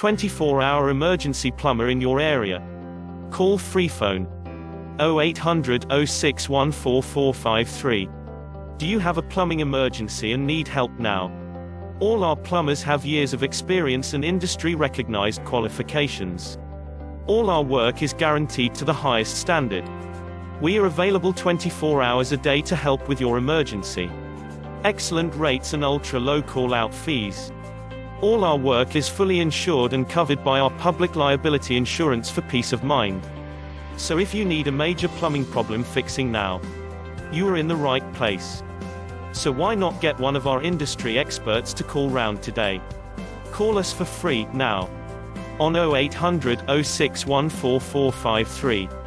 24-hour emergency plumber in your area. Call Freephone 0800 06144453. Do you have a plumbing emergency and need help now? All our plumbers have years of experience and industry-recognized qualifications. All our work is guaranteed to the highest standard. We are available 24 hours a day to help with your emergency. Excellent rates and ultra-low call-out fees. All our work is fully insured and covered by our public liability insurance for peace of mind. So if you need a major plumbing problem fixing now, you are in the right place. So why not get one of our industry experts to call round today? Call us for free now on 0800 06144453.